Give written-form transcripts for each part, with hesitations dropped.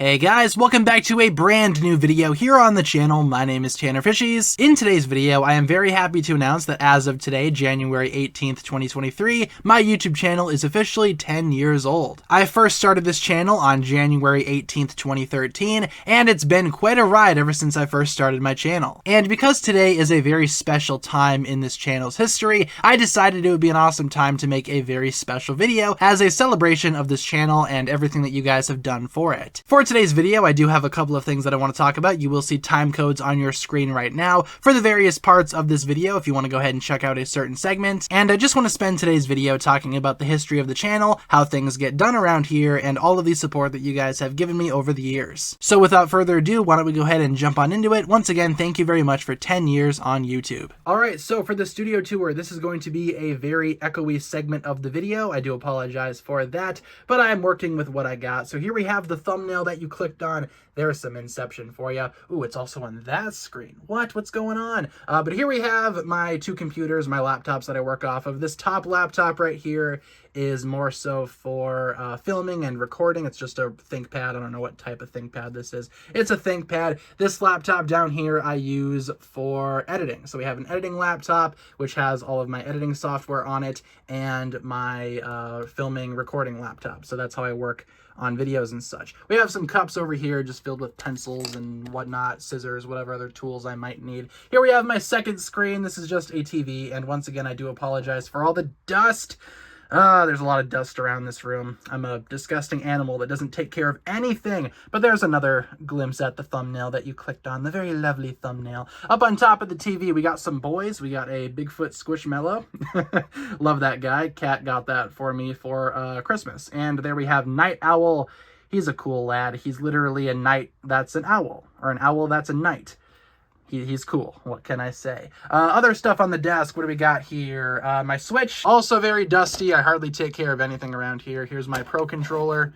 Hey guys, welcome back to a brand new video here on the channel. My name is TannerFishies. In today's video, I am very happy to announce that as of today, January 18th, 2023, my YouTube channel is officially 10 years old. I first started this channel on January 18th, 2013, and it's been quite a ride ever since I first started my channel. And because today is a very special time in this channel's history, I decided it would be an awesome time to make a very special video as a celebration of this channel and everything that you guys have done for it. For today's video, I do have a couple of things that I want to talk about. You will see time codes on your screen right now for the various parts of this video if you want to go ahead and check out a certain segment. And I just want to spend today's video talking about the history of the channel, how things get done around here, and all of the support that you guys have given me over the years. So without further ado, why don't we go ahead and jump on into it. Once again, thank you very much for 10 years on YouTube. Alright, so for the studio tour, this is going to be a very echoey segment of the video. I do apologize for that, but I'm working with what I got. So here we have the thumbnail that you clicked on. There's some Inception for you. Ooh, it's also on that screen. What's going on? But here we have my two computers, my laptops that I work off of. This top laptop right here is more so for filming and recording. It's just a ThinkPad. I don't know what type of ThinkPad this is. It's a ThinkPad. This laptop down here I use for editing. So we have an editing laptop, which has all of my editing software on it, and my filming recording laptop. So that's how I work on videos and such. We have some cups over here just filled with pencils and whatnot, scissors, whatever other tools I might need. Here we have my second screen. This is just a TV, and once again, I do apologize for all the dust. There's a lot of dust around this room. I'm a disgusting animal that doesn't take care of anything. But there's another glimpse at the thumbnail that you clicked on, the very lovely thumbnail. Up on top of the TV, we got some boys. We got a Bigfoot Squishmallow. Love that guy. Cat got that for me for Christmas. And there we have Night Owl. He's a cool lad. He's literally a knight that's an owl, or an owl that's a knight. He's cool. What can I say? Other stuff on the desk. What do we got here? My Switch. Also very dusty. I hardly take care of anything around here. Here's my Pro Controller.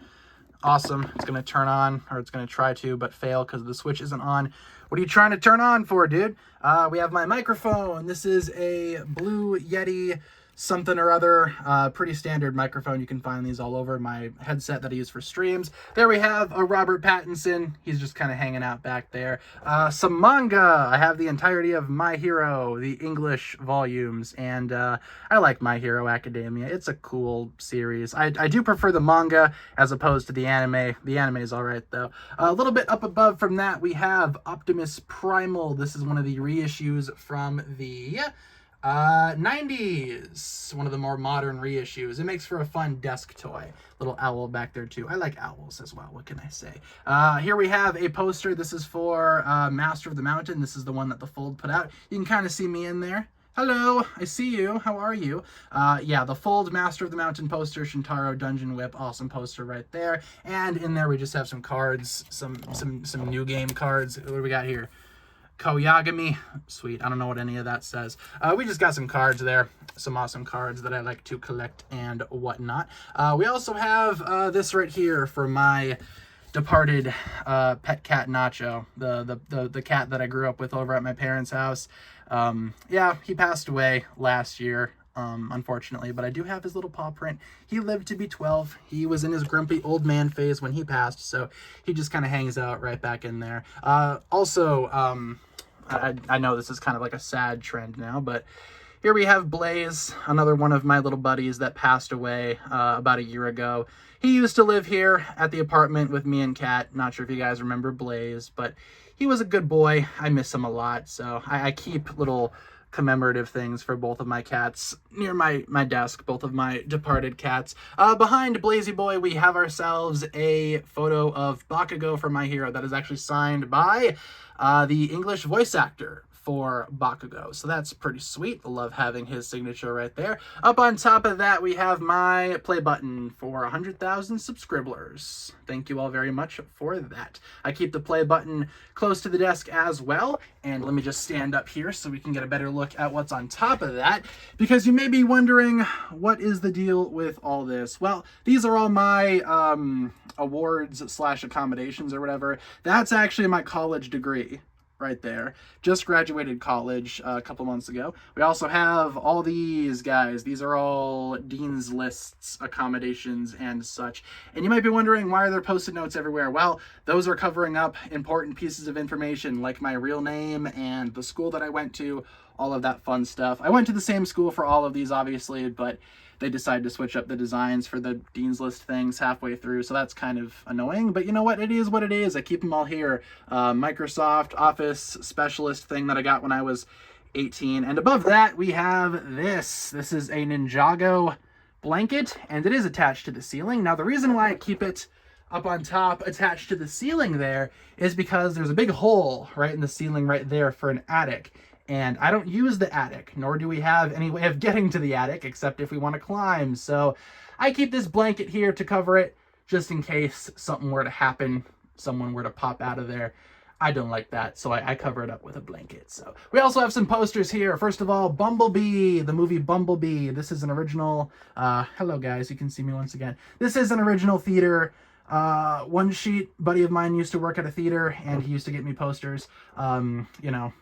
Awesome. It's going to turn on, or it's going to try to, but fail because the Switch isn't on. What are you trying to turn on for, dude? We have my microphone. This is a Blue Yeti something or other, pretty standard microphone. You can find these all over. My headset that I use for streams. There we have a Robert Pattinson. He's just kind of hanging out back there. Some manga. I have the entirety of My Hero, the English volumes, and I like My Hero Academia. It's a cool series. I do prefer the manga as opposed to the anime. The anime is alright though. A little bit up above from that, we have Optimus Primal. This is one of the reissues from the 90s, one of the more modern reissues. It makes for a fun desk toy. Little owl back there too. I like owls as well. What can I say? Here we have a poster. This is for Master of the Mountain. This is the one that the Fold put out. You can kind of see me in there. Hello, I see you. How are you? Yeah, the Fold Master of the Mountain poster, Shintaro Dungeon Whip, awesome poster right there. And in there we just have some cards, some new game cards. What do we got here? Koyagami, sweet. I don't know what any of that says. We just got some cards there, some awesome cards that I like to collect and whatnot. We also have this right here for my departed pet cat Nacho, the cat that I grew up with over at my parents' house. Yeah, he passed away last year. Unfortunately, but I do have his little paw print. He lived to be 12. He was in his grumpy old man phase when he passed, so he just kind of hangs out right back in there. Also, I know this is kind of like a sad trend now, but here we have Blaze, another one of my little buddies that passed away about a year ago. He used to live here at the apartment with me and Kat. Not sure if you guys remember Blaze, but he was a good boy. I miss him a lot, so I keep little commemorative things for both of my cats near my desk, both of my departed cats. Behind Blazy Boy, we have ourselves a photo of Bakugo from My Hero that is actually signed by the English voice actor for Bakugo. So that's pretty sweet. I love having his signature right there. Up on top of that, we have my play button for 100,000 subscribers. Thank you all very much for that. I keep the play button close to the desk as well. And let me just stand up here so we can get a better look at what's on top of that. Because you may be wondering, what is the deal with all this? Well, these are all my awards / accommodations or whatever. That's actually my college degree. right there. Just graduated college a couple months ago. We also have all these guys. These are all Dean's Lists accommodations and such. And you might be wondering, why are there Post-it notes everywhere? Well, those are covering up important pieces of information like my real name and the school that I went to, all of that fun stuff. I went to the same school for all of these, obviously, but they decided to switch up the designs for the Dean's List things halfway through, so that's kind of annoying. But you know what? It is what it is. I keep them all here. Microsoft Office Specialist thing that I got when I was 18. And above that, we have this. This is a Ninjago blanket, and it is attached to the ceiling. Now, the reason why I keep it up on top attached to the ceiling there is because there's a big hole right in the ceiling right there for an attic. And I don't use the attic, nor do we have any way of getting to the attic, except if we want to climb. So I keep this blanket here to cover it, just in case something were to happen, someone were to pop out of there. I don't like that, so I cover it up with a blanket. So we also have some posters here. First of all, Bumblebee, the movie Bumblebee. This is an original, hello guys, you can see me once again. This is an original theater one sheet. Buddy of mine used to work at a theater, and he used to get me posters, you know,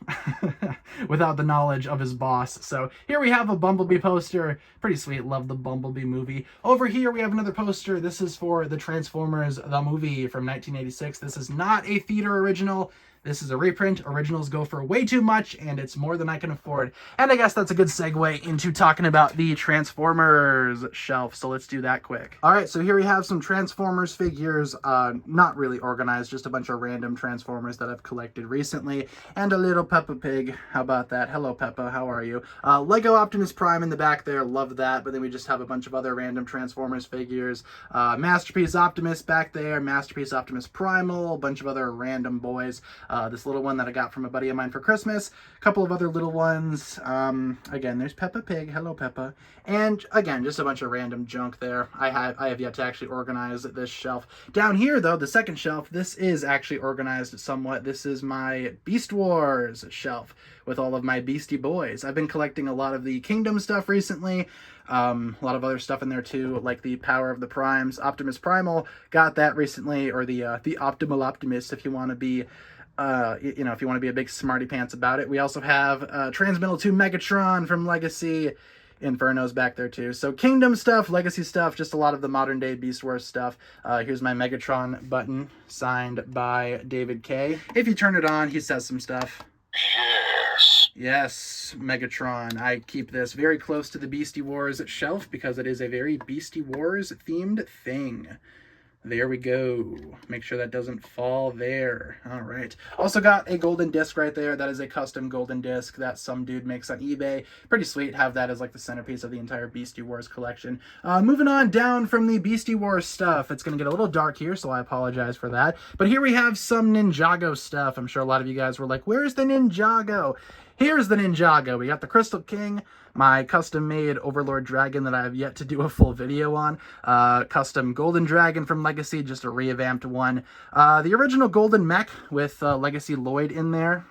without the knowledge of his boss. So here we have a Bumblebee poster. Pretty sweet. Love the Bumblebee movie. Over here we have another poster. This is for the Transformers the movie from 1986. This is not a theater original. This is a reprint. Originals go for way too much, and it's more than I can afford. And I guess that's a good segue into talking about the Transformers shelf, so let's do that quick. All right, so here we have some Transformers figures, not really organized, just a bunch of random Transformers that I've collected recently, and a little Peppa Pig. How about that? Hello, Peppa. How are you? Lego Optimus Prime in the back there. Love that. But then we just have a bunch of other random Transformers figures. Masterpiece Optimus back there. Masterpiece Optimus Primal. A bunch of other random boys. This little one that I got from a buddy of mine for Christmas. A couple of other little ones. Again, there's Peppa Pig. Hello, Peppa. And again, just a bunch of random junk there. I have yet to actually organize this shelf. Down here, though, the second shelf, this is actually organized somewhat. This is my Beast Wars shelf with all of my Beastie Boys. I've been collecting a lot of the Kingdom stuff recently. A lot of other stuff in there too, like the Power of the Primes. Optimus Primal, got that recently, or the Optimal Optimus, if you want to be you know, if you want to be a big smarty pants about it. We also have Transmetal 2 Megatron from Legacy. Inferno's back there too. So Kingdom stuff, Legacy stuff, just a lot of the modern day Beast Wars stuff. Here's my Megatron button, signed by David K. If you turn it on, he says some stuff. Yes, Megatron. I keep this very close to the Beastie Wars shelf because it is a very Beastie Wars themed thing. There we go. Make sure that doesn't fall there. All right. Also got a golden disc right there. That is a custom golden disc that some dude makes on eBay. Pretty sweet. Have that as like the centerpiece of the entire Beastie Wars collection. Moving on down from the Beastie Wars stuff. It's going to get a little dark here, so I apologize for that. But here we have some Ninjago stuff. I'm sure a lot of you guys were like, where's the Ninjago? Here's the Ninjago. We got the Crystal King, my custom-made Overlord Dragon that I have yet to do a full video on. Custom Golden Dragon from Legacy, just a revamped one. The original Golden Mech with Legacy Lloyd in there.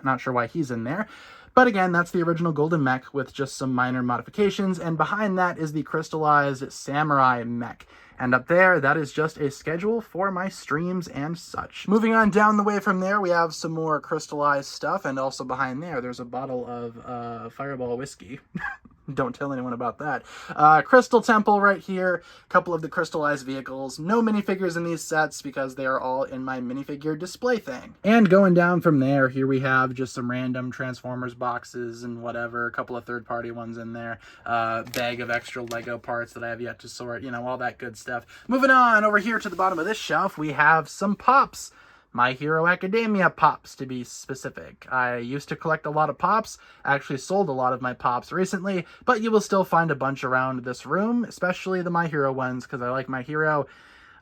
Not sure why he's in there. But again, that's the original Golden Mech with just some minor modifications. And behind that is the crystallized Samurai Mech. And up there, that is just a schedule for my streams and such. Moving on down the way from there, we have some more crystallized stuff. And also behind there, there's a bottle of Fireball whiskey. Don't tell anyone about that. Crystal Temple right here. A couple of the crystallized vehicles. No minifigures in these sets because they are all in my minifigure display thing. And going down from there, here we have just some random Transformers boxes and whatever. A couple of third-party ones in there. Bag of extra Lego parts that I have yet to sort. You know, all that good stuff. Moving on over here to the bottom of this shelf, we have some Pops. My Hero Academia Pops, to be specific. I used to collect a lot of Pops, actually sold a lot of my Pops recently, but you will still find a bunch around this room, especially the My Hero ones, because I like My Hero.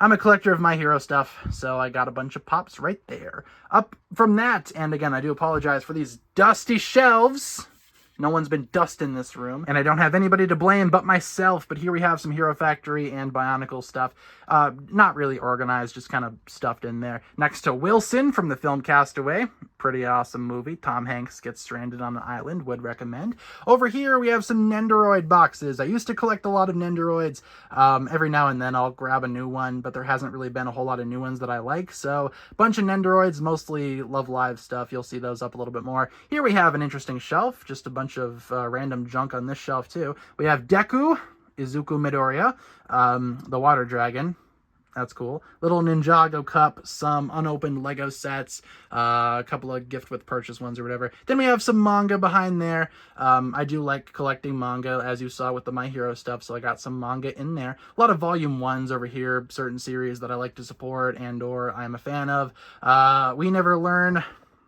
I'm a collector of My Hero stuff, so I got a bunch of Pops right there. Up from that, and again, I do apologize for these dusty shelves. No one's been dusting this room, and I don't have anybody to blame but myself. But here we have some Hero Factory and Bionicle stuff. Not really organized, just kind of stuffed in there. Next to Wilson from the film Castaway. Pretty awesome movie. Tom Hanks gets stranded on an island. Would recommend. Over here we have some Nendoroid boxes. I used to collect a lot of Nendoroids. Every now and then I'll grab a new one, but there hasn't really been a whole lot of new ones that I like. So a bunch of Nendoroids, mostly Love Live stuff. You'll see those up a little bit more. Here we have an interesting shelf. Just a bunch of random junk on this shelf too. We have Deku, Izuku Midoriya, the water dragon. That's cool. Little Ninjago cup, some unopened Lego sets, a couple of gift with purchase ones or whatever. Then we have some manga behind there. I do like collecting manga, as you saw with the My Hero stuff, so I got some manga in there. A lot of volume ones over here, certain series that I like to support and or I'm a fan of. We Never Learn.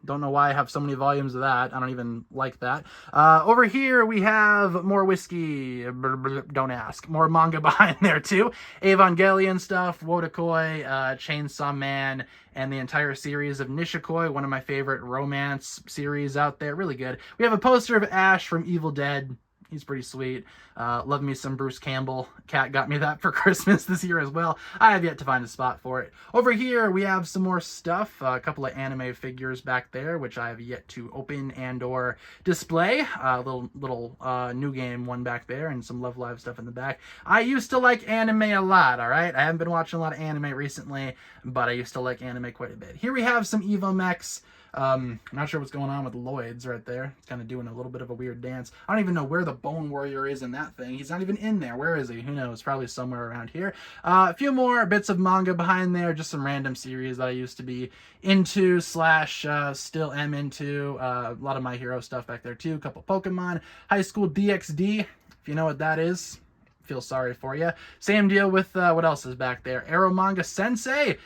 Don't know why I have so many volumes of that. I don't even like that. Over here, we have more whiskey. Don't ask. More manga behind there, too. Evangelion stuff, Wotakoi, Chainsaw Man, and the entire series of Nishikoi, one of my favorite romance series out there. Really good. We have a poster of Ash from Evil Dead. He's pretty sweet. Love me some Bruce Campbell. Kat got me that for Christmas this year as well. I have yet to find a spot for it. Over here, we have some more stuff. A couple of anime figures back there, which I have yet to open and or display. Little new game one back there and some Love Live stuff in the back. I used to like anime a lot, all right? I haven't been watching a lot of anime recently, but I used to like anime quite a bit. Here we have some Evo Mechs. I'm not sure what's going on with Lloyd's right there. It's kind of doing a little bit of a weird dance. I don't even know where the Bone Warrior is in that thing. He's not even in there. Where is he? Who knows? Probably somewhere around here. A few more bits of manga behind there. Just some random series that I used to be into / still am into. A lot of My Hero stuff back there too. A couple Pokemon. High School DxD. If you know what that is, feel sorry for you. Same deal with what else is back there. Arrow Manga Sensei.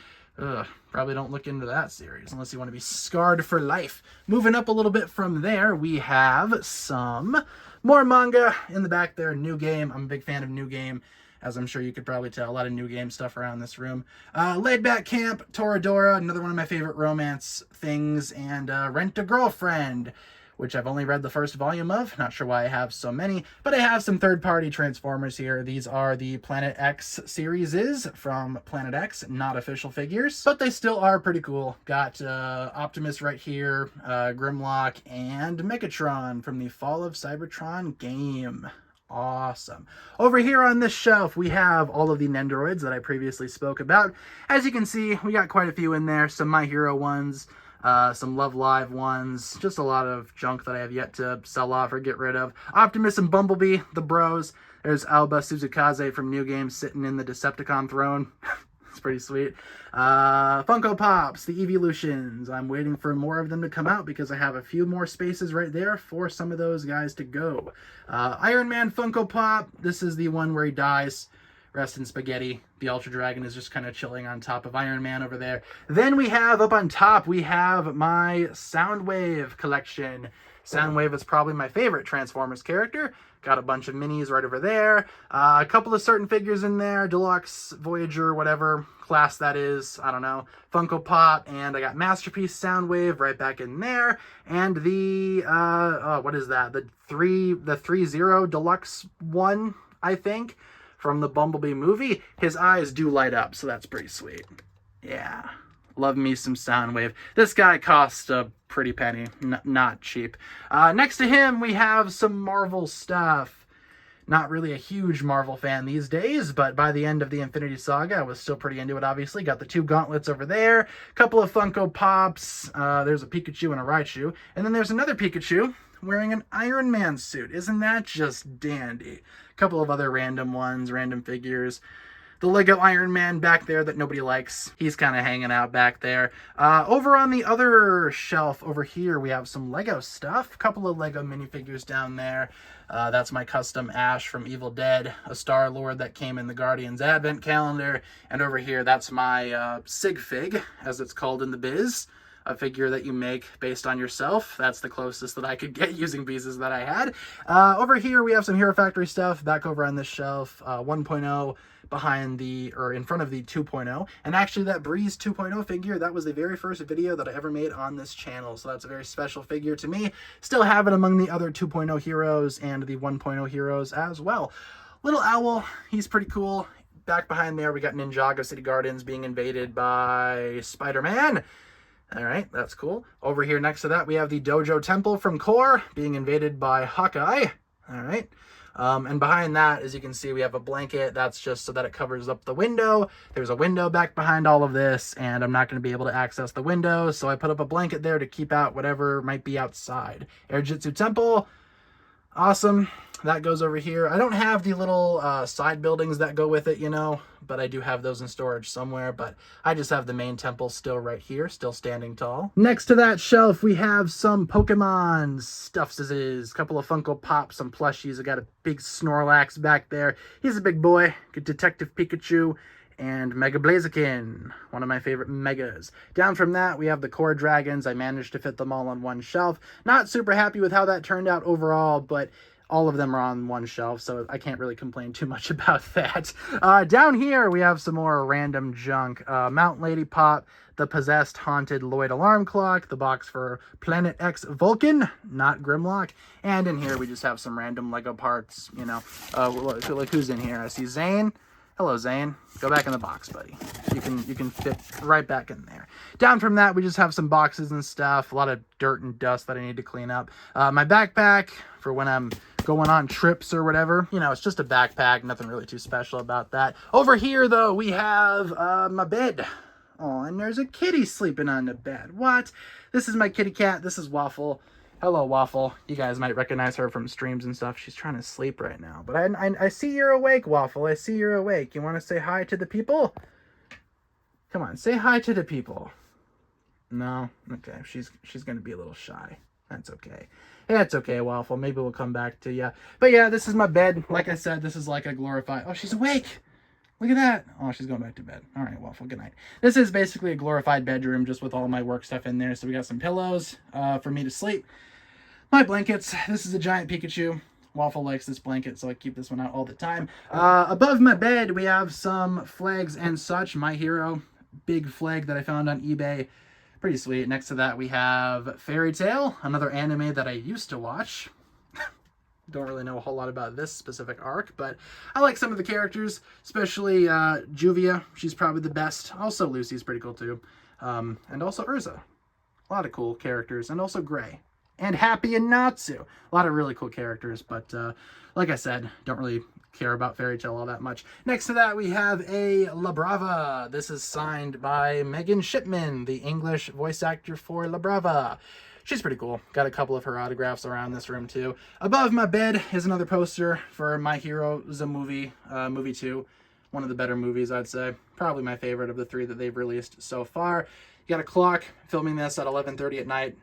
Ugh, probably don't look into that series unless you want to be scarred for life. Moving up a little bit from there, we have some more manga in the back there. New Game. I'm a big fan of New Game, as I'm sure you could probably tell. A lot of New Game stuff around this room. Laid Back Camp, Toradora, another one of my favorite romance things, and Rent a Girlfriend, which I've only read the first volume of. Not sure why I have so many, but I have some third-party Transformers here. These are the Planet X series from Planet X, not official figures, but they still are pretty cool. Got Optimus right here, Grimlock, and Megatron from the Fall of Cybertron game. Awesome. Over here on this shelf, we have all of the Nendoroids that I previously spoke about. As you can see, we got quite a few in there. Some My Hero ones, some Love Live ones, just a lot of junk that I have yet to sell off or get rid of. Optimus and Bumblebee, the bros. There's Alba Suzukaze from New Game sitting in the Decepticon throne. It's pretty sweet. Funko Pops, the Evolutions. I'm waiting for more of them to come out because I have a few more spaces right there for some of those guys to go. Iron Man Funko Pop. This is the one where he dies. Rest in spaghetti. The Ultra Dragon is just kind of chilling on top of Iron Man over there. Then we have, up on top, we have my Soundwave collection. Soundwave is probably my favorite Transformers character. Got a bunch of minis right over there. A couple of certain figures in there. Deluxe, Voyager, whatever class that is. I don't know. Funko Pop. And I got Masterpiece Soundwave right back in there. And the, what is that? The 3-0 Deluxe one, I think, from the Bumblebee movie. His eyes do light up, so that's pretty sweet. Yeah. Love me some Soundwave. This guy costs a pretty penny. Not cheap. Next to him, we have some Marvel stuff. Not really a huge Marvel fan these days, but by the end of the Infinity Saga, I was still pretty into it, obviously. Got the 2 gauntlets over there. Couple of Funko Pops. There's a Pikachu and a Raichu. And then there's another Pikachu wearing an Iron Man suit. Isn't that just dandy? A couple of other random ones, random figures. The Lego Iron Man back there that nobody likes. He's kind of hanging out back there. Over on the other shelf over here, we have some Lego stuff. A couple of Lego minifigures down there. That's my custom Ash from Evil Dead, a Star-Lord that came in the Guardians Advent calendar. And over here, that's my Sig Fig, as it's called in the biz. a figure that you make based on yourself. That's the closest that I could get using pieces that I had. Over here, we have some Hero Factory stuff back over on this shelf. 1.0 behind or in front of the 2.0. And actually that Breeze 2.0 figure, that was the very first video that I ever made on this channel. So that's a very special figure to me. Still have it among the other 2.0 heroes and the 1.0 heroes as well. Little Owl, he's pretty cool. Back behind there, we got Ninjago City Gardens being invaded by Spider-Man. All right, that's cool. Over here next to that, we have the Dojo Temple from Core being invaded by Hawkeye. All right. And behind that, as you can see, we have a blanket. That's just so that it covers up the window. There's a window back behind all of this, and I'm not going to be able to access the window, so I put up a blanket there to keep out whatever might be outside. Air Jitsu Temple. Awesome. That goes over here. I don't have the little side buildings that go with it, you know, but I do have those in storage somewhere. But I just have the main temple still right here, still standing tall. Next to that shelf, we have some Pokemon stuffses, a couple of Funko Pops, some plushies. I got a big Snorlax back there. He's a big boy. Good Detective Pikachu. And Mega Blaziken, one of my favorite megas. Down from that, we have the Core Dragons. I managed to fit them all on one shelf. Not super happy with how that turned out overall, but all of them are on one shelf, so I can't really complain too much about that. Down here, we have some more random junk. Mountain Lady Pop, the Possessed Haunted Lloyd Alarm Clock, the box for Planet X Vulcan, not Grimlock, and in here we just have some random Lego parts, you know. Like who's in here? I see Zane. Hello, Zane. Go back in the box, buddy. You can fit right back in there. Down from that, we just have some boxes and stuff. A lot of dirt and dust that I need to clean up. My backpack for when I'm going on trips or whatever. You know, it's just a backpack. Nothing really too special about that. Over here, though, we have my bed. Oh, and there's a kitty sleeping on the bed. What? This is my kitty cat. This is Waffle. Hello, Waffle. You guys might recognize her from streams and stuff. She's trying to sleep right now. But I see you're awake, Waffle. I see you're awake. You want to say hi to the people? Come on, say hi to the people. No? Okay, she's going to be a little shy. That's okay. Yeah, it's okay, Waffle. Maybe we'll come back to you. But yeah, this is my bed. Like I said, this is like a glorified... Oh, she's awake! Look at that. Oh, she's going back to bed. All right, Waffle, good night. This is basically a glorified bedroom just with all my work stuff in there. So we got some pillows for me to sleep. My blankets. This is a giant Pikachu. Waffle likes this blanket, so I keep this one out all the time. Above my bed, we have some flags and such. My Hero, big flag that I found on eBay. Pretty sweet. Next to that, we have Fairy Tail, another anime that I used to watch. Don't really know a whole lot about this specific arc, but I like some of the characters, especially Juvia. She's probably the best. Also, Lucy's pretty cool, too. And also Urza. A lot of cool characters. And also Gray. And Happy and Natsu. A lot of really cool characters, but like I said, don't really care about Fairy Tail all that much. Next to that, we have a La Brava. This is signed by Megan Shipman, the English voice actor for La Brava. She's pretty cool. Got a couple of her autographs around this room, too. Above my bed is another poster for My Hero, the movie, movie 2. One of the better movies, I'd say. Probably my favorite of the 3 that they've released so far. You got a clock, filming this at 11:30 at night.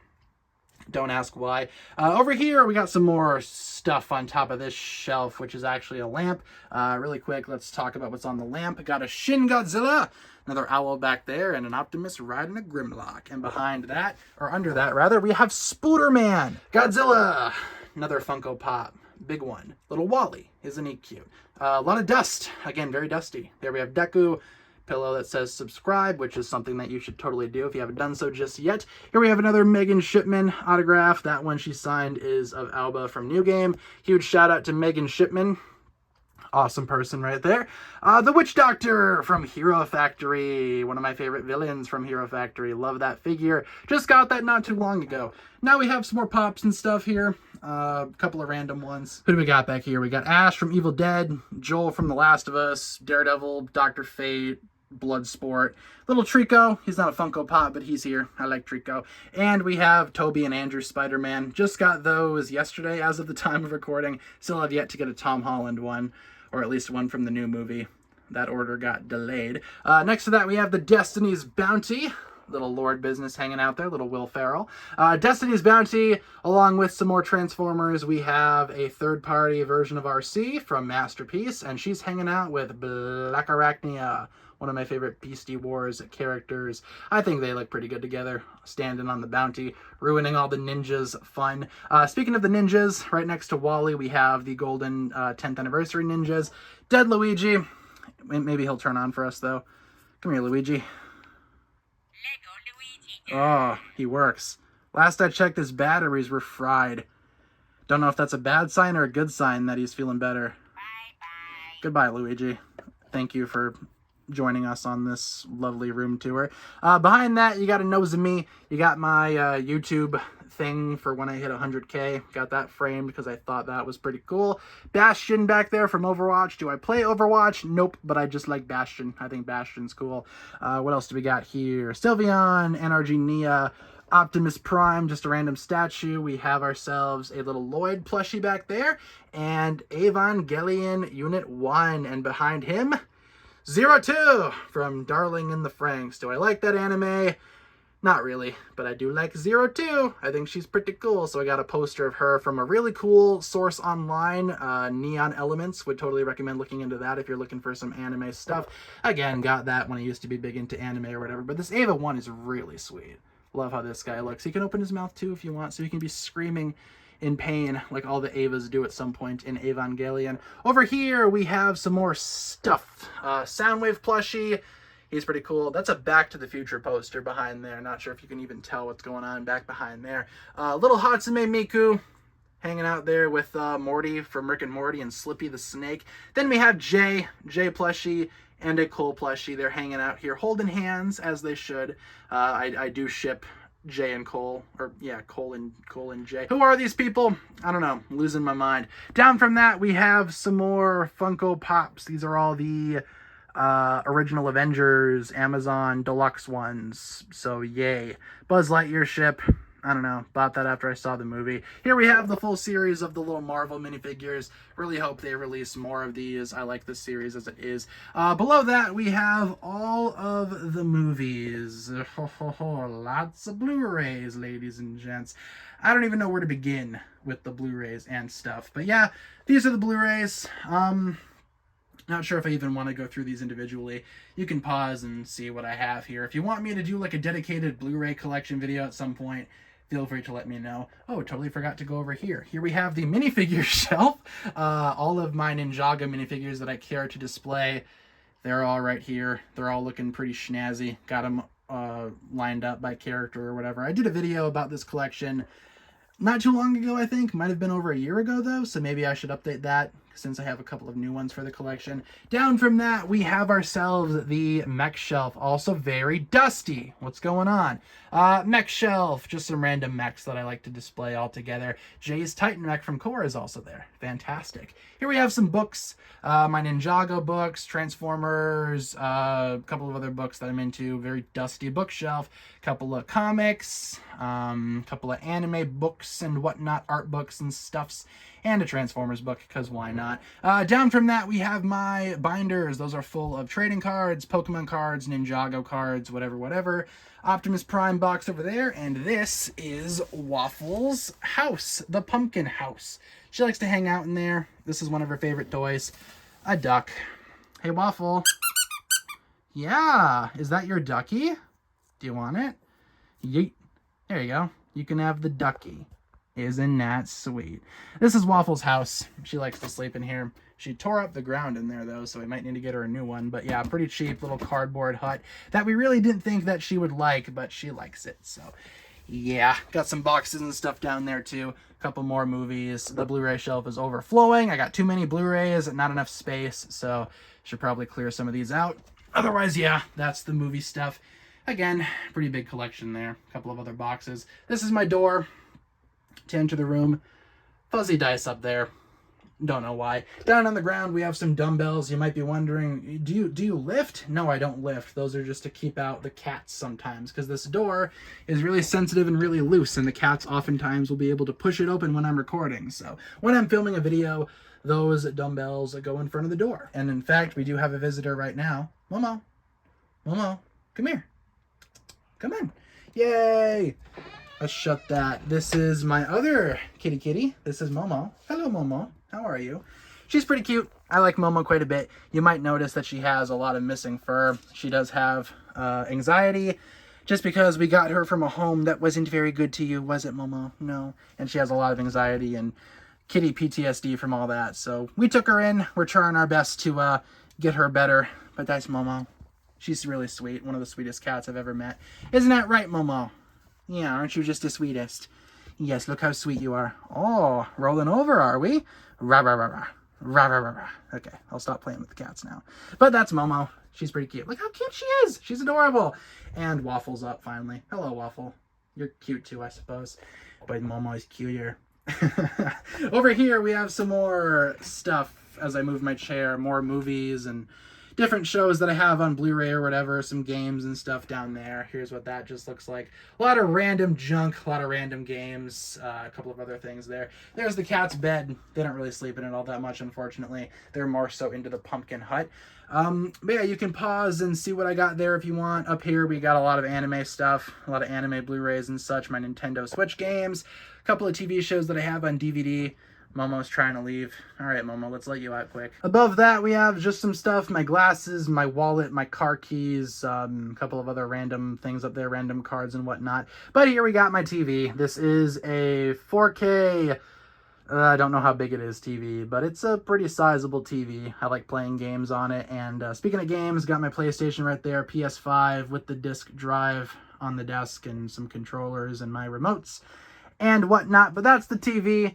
Don't ask why. Over here, we got some more stuff on top of this shelf, which is actually a lamp. Really quick, let's talk about what's on the lamp. Got a Shin Godzilla, another owl back there, and an Optimus riding a Grimlock. And behind that, or under that rather, we have Spooderman. Godzilla, another Funko Pop. Big one. Little Wally. Isn't he cute? A lot of dust. Again, very dusty. There we have Deku. Pillow that says subscribe, which is something that you should totally do if you haven't done so just yet. Here we have another Megan Shipman autograph. That one she signed is of Alba from New Game. Huge shout out to Megan Shipman. Awesome person right there. The Witch Doctor from Hero Factory. One of my favorite villains from Hero Factory. Love that figure. Just got that not too long ago. Now we have some more pops and stuff here. A couple of random ones. Who do we got back here? We got Ash from Evil Dead. Joel from The Last of Us. Daredevil. Dr. Fate. Bloodsport. Little Trico. He's not a Funko Pop, but he's here. I like Trico. And we have Toby and Andrew Spider-Man. Just got those yesterday as of the time of recording. Still have yet to get a Tom Holland one, or at least one from the new movie. That order got delayed. Next to that, we have the Destiny's Bounty. Little Lord business hanging out there, little Will Ferrell. Destiny's Bounty, along with some more Transformers. We have a third-party version of RC from Masterpiece, and she's hanging out with Black Arachnia, one of my favorite Beastie Wars characters. I think they look pretty good together, standing on the bounty, ruining all the ninjas' fun. Speaking of the ninjas, right next to Wally, we have the golden 10th anniversary ninjas. Dead Luigi. Maybe he'll turn on for us, though. Come here, Luigi. Oh, he works. Last I checked, his batteries were fried. Don't know if that's a bad sign or a good sign that he's feeling better. Bye-bye. Goodbye, Luigi. Thank you for joining us on this lovely room tour. Behind that, you got a nose of me. You got my YouTube thing for when I hit 100K. Got that framed because I thought that was pretty cool. Bastion back there from Overwatch. Do I play Overwatch? Nope, but I just like Bastion. I think Bastion's cool. What else do we got here? Sylveon, NRG Nia, Optimus Prime, just a random statue. We have ourselves a little Lloyd plushie back there, and Evangelion Unit 1, and behind him, 02 from Darling in the Franxx. Do I like that anime? Not really, but I do like 02. I think she's pretty cool, so I got a poster of her from a really cool source online, Neon Elements. Would totally recommend looking into that if you're looking for some anime stuff. Again, got that when I used to be big into anime or whatever, but this Eva 1 is really sweet. Love how this guy looks. He can open his mouth too if you want, so he can be screaming in pain like all the Evas do at some point in Evangelion. Over here we have some more stuff. Soundwave plushie. He's pretty cool. That's a Back to the Future poster behind there. Not sure if you can even tell what's going on back behind there. Little Hatsume Miku hanging out there with Morty from Rick and Morty and Slippy the Snake. Then we have Jay plushie, and a Cole plushie. They're hanging out here holding hands as they should. I do ship Jay and Cole, or yeah, Cole and Jay. Who are these people? I don't know. I'm losing my mind. Down from that, we have some more Funko Pops. These are all the original Avengers, Amazon Deluxe ones. So yay. Buzz Lightyear ship. I don't know, bought that after I saw the movie. Here we have the full series of the little Marvel minifigures. Really hope they release more of these. I like this series as it is. Below that, we have all of the movies. Lots of Blu-rays, ladies and gents. I don't even know where to begin with the Blu-rays and stuff. But yeah, these are the Blu-rays. Not sure if I even want to go through these individually. You can pause and see what I have here. If you want me to do like a dedicated Blu-ray collection video at some point, feel free to let me know. Oh, totally forgot to go over here. Here we have the minifigure shelf. All of my Ninjago minifigures that I care to display, they're all right here. They're all looking pretty snazzy. Got them lined up by character or whatever. I did a video about this collection not too long ago, I think. Might have been over a year ago, though, so maybe I should update that since I have a couple of new ones for the collection. Down from that, we have ourselves the mech shelf, also very dusty. What's going on? Mech shelf, just some random mechs that I like to display all together. Jay's Titan mech from Korra is also there. Fantastic. Here we have some books, my Ninjago books, Transformers, a couple of other books that I'm into. Very dusty bookshelf. Couple of comics, couple of anime books and whatnot, art books and stuffs, and a Transformers book, because why not? Down from that, we have my binders. Those are full of trading cards, Pokemon cards, Ninjago cards, whatever. Optimus Prime box over there, and this is Waffle's house, the pumpkin house. She likes to hang out in there. This is one of her favorite toys, a duck. Hey, Waffle. Yeah, is that your ducky? Do you want it? Yeet. There you go. You can have the ducky. Isn't that sweet? This is Waffle's house. She likes to sleep in here. She tore up the ground in there, though, so we might need to get her a new one. But yeah, pretty cheap little cardboard hut that we really didn't think that she would like, but she likes it. So yeah, got some boxes and stuff down there, too. A couple more movies. The Blu-ray shelf is overflowing. I got too many Blu-rays, not enough space, so should probably clear some of these out. Otherwise, yeah, that's the movie stuff. Again, pretty big collection there. A couple of other boxes. This is my door to enter the room. Fuzzy dice up there. Don't know why. Down on the ground, we have some dumbbells. You might be wondering, do you lift? No, I don't lift. Those are just to keep out the cats sometimes, because this door is really sensitive and really loose, and the cats oftentimes will be able to push it open when I'm recording. So when I'm filming a video, those dumbbells go in front of the door. And in fact, we do have a visitor right now. Momo, come here. Come in. Yay! Let's shut that. This is my other kitty. This is Momo. Hello, Momo. How are you? She's pretty cute. I like Momo quite a bit. You might notice that she has a lot of missing fur. She does have anxiety, just because we got her from a home that wasn't very good to you, was it, Momo? No. And she has a lot of anxiety and kitty PTSD from all that. So we took her in. We're trying our best to get her better. But that's Momo. She's really sweet. One of the sweetest cats I've ever met. Isn't that right, Momo? Yeah, aren't you just the sweetest? Yes, look how sweet you are. Oh, rolling over, are we? Rah, rah, rah, rah. Rah, rah, rah, rah. Okay, I'll stop playing with the cats now. But that's Momo. She's pretty cute. Look how cute she is. She's adorable. And Waffle's up finally. Hello, Waffle. You're cute too, I suppose. But Momo is cuter. Over here, we have some more stuff as I move my chair. More movies and different shows that I have on Blu-ray or whatever, some games and stuff down there. Here's what that just looks like. A lot of random junk, a lot of random games, a couple of other things there. There's the cat's bed. They don't really sleep in it all that much, unfortunately. They're more so into the pumpkin hut. But yeah, you can pause and see what I got there if you want. Up here, we got a lot of anime stuff, a lot of anime Blu-rays and such, my Nintendo Switch games, a couple of TV shows that I have on DVD. Momo's trying to leave. All right, Momo, let's let you out quick. Above that, we have just some stuff, my glasses, my wallet, my car keys, a couple of other random things up there, random cards and whatnot. But here we got my TV. This is a 4K, I don't know how big it is TV, but it's a pretty sizable TV. I like playing games on it. And speaking of games, got my PlayStation right there, PS5 with the disc drive on the desk and some controllers and my remotes and whatnot. But that's the TV.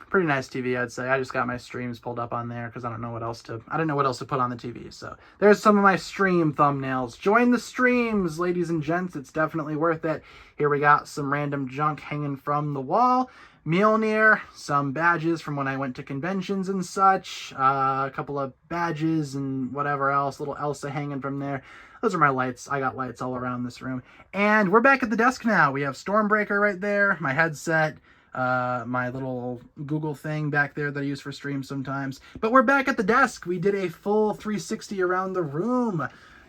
Pretty nice TV, I'd say. I just got my streams pulled up on there because I didn't know what else to put on the TV. So there's some of my stream thumbnails. Join the streams, ladies and gents. It's definitely worth it. Here we got some random junk hanging from the wall. Mjolnir, some badges from when I went to conventions and such. A couple of badges and whatever else. Little Elsa hanging from there. Those are my lights. I got lights all around this room. And we're back at the desk now. We have Stormbreaker right there, my headset, my little Google thing back there that I use for streams sometimes. But we're back at the desk. We did a full 360 around the room.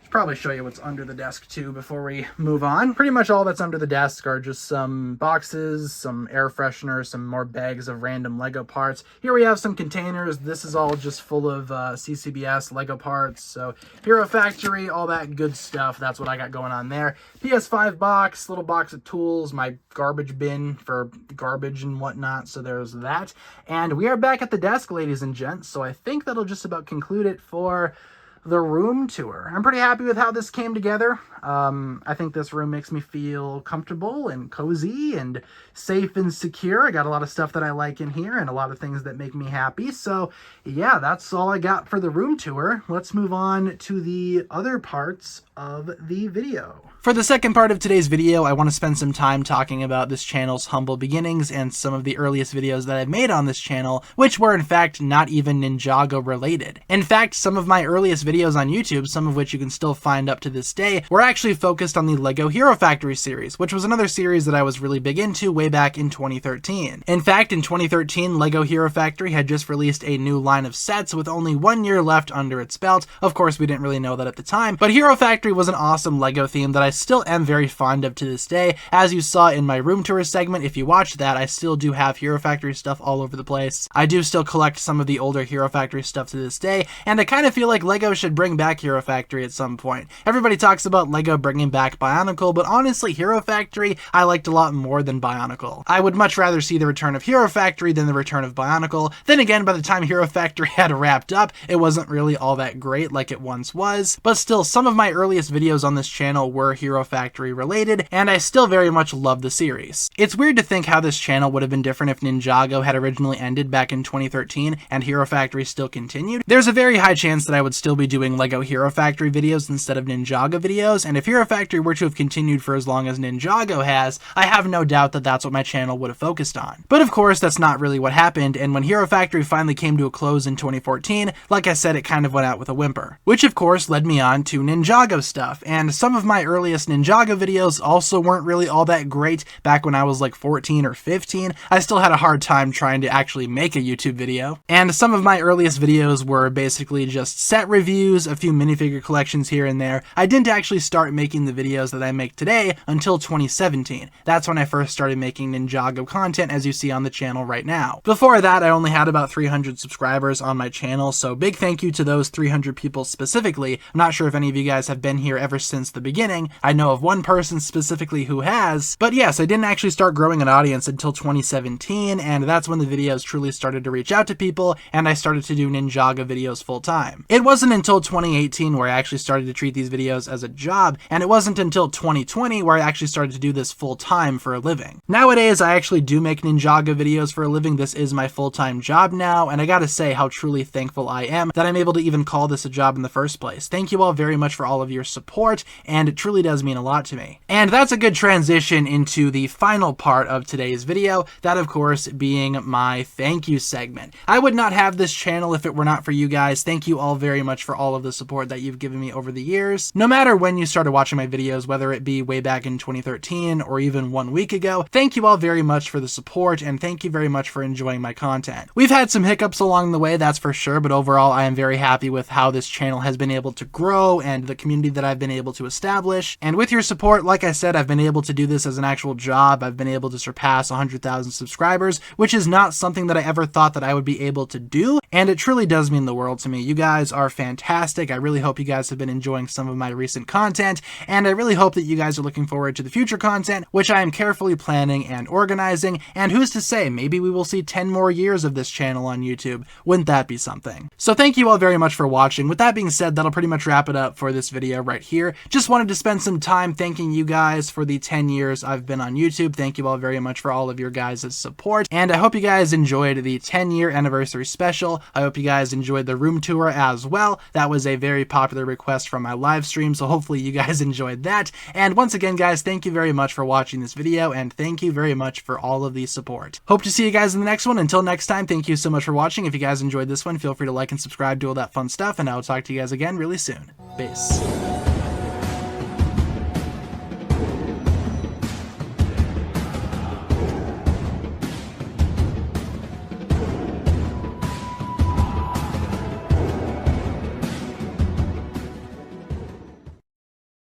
Probably show you what's under the desk too before we move on. Pretty much all that's under the desk are just some boxes, some air fresheners, some more bags of random Lego parts. Here we have some containers. This is all just full of CCBS Lego parts. So Hero Factory, all that good stuff. That's what I got going on there. PS5 box, little box of tools, my garbage bin for garbage and whatnot. So there's that. And we are back at the desk, ladies and gents. So I think that'll just about conclude it for the room tour. I'm pretty happy with how this came together. I think this room makes me feel comfortable and cozy and safe and secure. I got a lot of stuff that I like in here and a lot of things that make me happy. So yeah, that's all I got for the room tour. Let's move on to the other parts of the video. For the second part of today's video, I want to spend some time talking about this channel's humble beginnings and some of the earliest videos that I've made on this channel, which were in fact not even Ninjago related. In fact, some of my earliest videos on YouTube, some of which you can still find up to this day, were actually focused on the LEGO Hero Factory series, which was another series that I was really big into way back in 2013. In fact, in 2013, LEGO Hero Factory had just released a new line of sets with only 1 year left under its belt. Of course, we didn't really know that at the time, but Hero Factory was an awesome LEGO theme that I still am very fond of to this day. As you saw in my room tour segment, if you watched that, I still do have Hero Factory stuff all over the place. I do still collect some of the older Hero Factory stuff to this day, and I kind of feel like LEGO should bring back Hero Factory at some point. Everybody talks about LEGO bringing back Bionicle, but honestly, Hero Factory I liked a lot more than Bionicle. I would much rather see the return of Hero Factory than the return of Bionicle. Then again, by the time Hero Factory had wrapped up, it wasn't really all that great like it once was, but still, some of my earliest videos on this channel were Hero Factory related, and I still very much love the series. It's weird to think how this channel would have been different if Ninjago had originally ended back in 2013 and Hero Factory still continued. There's a very high chance that I would still be doing LEGO Hero Factory videos instead of Ninjago videos, and if Hero Factory were to have continued for as long as Ninjago has, I have no doubt that that's what my channel would have focused on. But of course, that's not really what happened, and when Hero Factory finally came to a close in 2014, like I said, it kind of went out with a whimper. Which of course led me on to Ninjago stuff, and some of my earliest Ninjago videos also weren't really all that great back when I was like 14 or 15. I still had a hard time trying to actually make a YouTube video, and some of my earliest videos were basically just set reviews reviews, a few minifigure collections here and there. I didn't actually start making the videos that I make today until 2017. That's when I first started making Ninjago content, as you see on the channel right now. Before that, I only had about 300 subscribers on my channel, so big thank you to those 300 people specifically. I'm not sure if any of you guys have been here ever since the beginning. I know of one person specifically who has, but yes, I didn't actually start growing an audience until 2017, and that's when the videos truly started to reach out to people, and I started to do Ninjago videos full time. It wasn't until 2018 where I actually started to treat these videos as a job, and it wasn't until 2020 where I actually started to do this full time for a living. Nowadays, I actually do make Ninjago videos for a living. This is my full-time job now, and I gotta say how truly thankful I am that I'm able to even call this a job in the first place. Thank you all very much for all of your support, and it truly does mean a lot to me. And that's a good transition into the final part of today's video, that of course being my thank you segment. I would not have this channel if it were not for you guys. Thank you all very much for all of the support that you've given me over the years. No matter when you started watching my videos, whether it be way back in 2013 or even 1 week ago, thank you all very much for the support, and thank you very much for enjoying my content. We've had some hiccups along the way, that's for sure, but overall I am very happy with how this channel has been able to grow and the community that I've been able to establish. And with your support, like I said, I've been able to do this as an actual job. I've been able to surpass 100,000 subscribers, which is not something that I ever thought that I would be able to do, and it truly does mean the world to me. You guys are fantastic. I really hope you guys have been enjoying some of my recent content, and I really hope that you guys are looking forward to the future content, which I am carefully planning and organizing, and who's to say, maybe we will see 10 more years of this channel on YouTube. Wouldn't that be something? So thank you all very much for watching. With that being said, that'll pretty much wrap it up for this video right here. Just wanted to spend some time thanking you guys for the 10 years I've been on YouTube. Thank you all very much for all of your guys' support, and I hope you guys enjoyed the 10-year anniversary special. I hope you guys enjoyed the room tour as well. That was a very popular request from my live stream, so hopefully you guys enjoyed that. And once again, guys, thank you very much for watching this video, and thank you very much for all of the support. Hope to see you guys in the next one. Until next time, thank you so much for watching. If you guys enjoyed this one, feel free to like and subscribe, do all that fun stuff, and I'll talk to you guys again really soon. Peace.